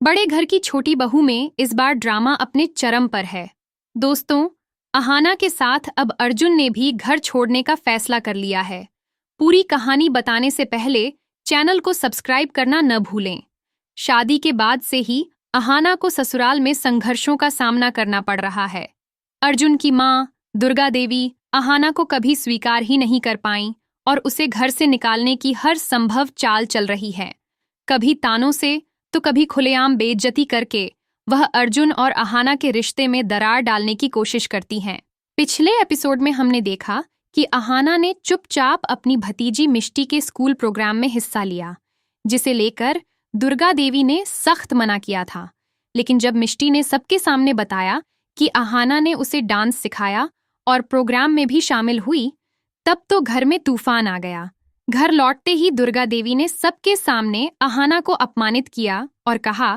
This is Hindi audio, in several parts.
बड़े घर की छोटी बहू में इस बार ड्रामा अपने चरम पर है। दोस्तों, अहाना के साथ अब अर्जुन ने भी घर छोड़ने का फैसला कर लिया है। पूरी कहानी बताने से पहले चैनल को सब्सक्राइब करना न भूलें। शादी के बाद से ही अहाना को ससुराल में संघर्षों का सामना करना पड़ रहा है। अर्जुन की माँ दुर्गा देवी अहाना को कभी स्वीकार ही नहीं कर पाईं और उसे घर से निकालने की हर संभव चाल चल रही है। कभी तानों से तो कभी खुलेआम बेइज्जती करके वह अर्जुन और अहाना के रिश्ते में दरार डालने की कोशिश करती हैं। पिछले एपिसोड में हमने देखा कि अहाना ने चुपचाप अपनी भतीजी मिष्टी के स्कूल प्रोग्राम में हिस्सा लिया, जिसे लेकर दुर्गा देवी ने सख्त मना किया था। लेकिन जब मिष्टी ने सबके सामने बताया कि अहाना ने उसे डांस सिखाया और प्रोग्राम में भी शामिल हुई, तब तो घर में तूफान आ गया। घर लौटते ही दुर्गा देवी ने सबके सामने अहाना को अपमानित किया और कहा,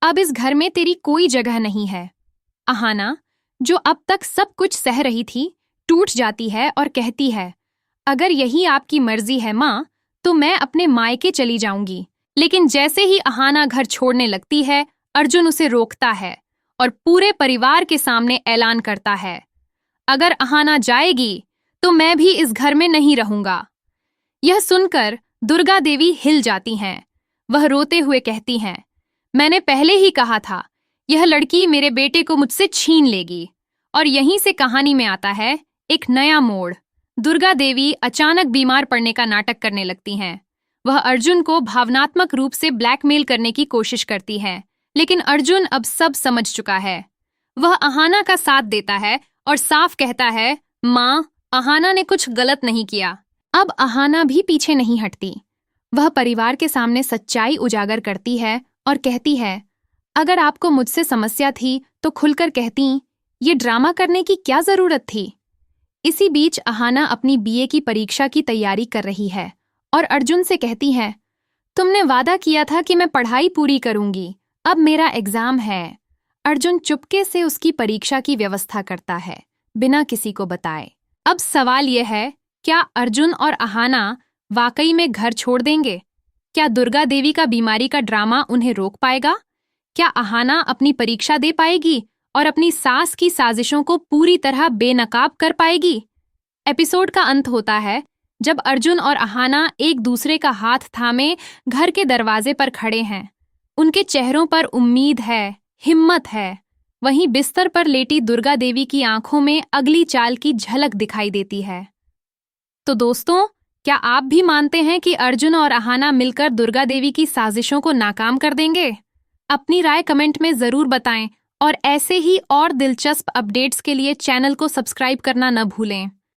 अब इस घर में तेरी कोई जगह नहीं है। अहाना, जो अब तक सब कुछ सह रही थी, टूट जाती है और कहती है, अगर यही आपकी मर्जी है माँ, तो मैं अपने मायके चली जाऊंगी। लेकिन जैसे ही अहाना घर छोड़ने लगती है, अर्जुन उसे रोकता है और पूरे परिवार के सामने ऐलान करता है, अगर अहाना जाएगी तो मैं भी इस घर में नहीं रहूंगा। यह सुनकर दुर्गा देवी हिल जाती हैं। वह रोते हुए कहती हैं, मैंने पहले ही कहा था, यह लड़की मेरे बेटे को मुझसे छीन लेगी। और यहीं से कहानी में आता है एक नया मोड़। दुर्गा देवी अचानक बीमार पड़ने का नाटक करने लगती हैं। वह अर्जुन को भावनात्मक रूप से ब्लैकमेल करने की कोशिश करती है, लेकिन अर्जुन अब सब समझ चुका है। वह अहाना का साथ देता है और साफ कहता है, माँ, अहाना ने कुछ गलत नहीं किया। अब अहाना भी पीछे नहीं हटती। वह परिवार के सामने सच्चाई उजागर करती है और कहती है, अगर आपको मुझसे समस्या थी तो खुलकर कहती, ये ड्रामा करने की क्या जरूरत थी। इसी बीच अहाना अपनी बीए की परीक्षा की तैयारी कर रही है और अर्जुन से कहती है, तुमने वादा किया था कि मैं पढ़ाई पूरी करूंगी, अब मेरा एग्जाम है। अर्जुन चुपके से उसकी परीक्षा की व्यवस्था करता है, बिना किसी को बताए। अब सवाल यह है, क्या अर्जुन और अहाना वाकई में घर छोड़ देंगे? क्या दुर्गा देवी का बीमारी का ड्रामा उन्हें रोक पाएगा? क्या अहाना अपनी परीक्षा दे पाएगी और अपनी सास की साजिशों को पूरी तरह बेनकाब कर पाएगी? एपिसोड का अंत होता है जब अर्जुन और अहाना एक दूसरे का हाथ थामे घर के दरवाजे पर खड़े हैं। उनके चेहरों पर उम्मीद है, हिम्मत है। वहीं बिस्तर पर लेटी दुर्गा देवी की आंखों में अगली चाल की झलक दिखाई देती है। तो दोस्तों, क्या आप भी मानते हैं कि अर्जुन और अहाना मिलकर दुर्गा देवी की साजिशों को नाकाम कर देंगे? अपनी राय कमेंट में जरूर बताएं और ऐसे ही और दिलचस्प अपडेट्स के लिए चैनल को सब्सक्राइब करना न भूलें।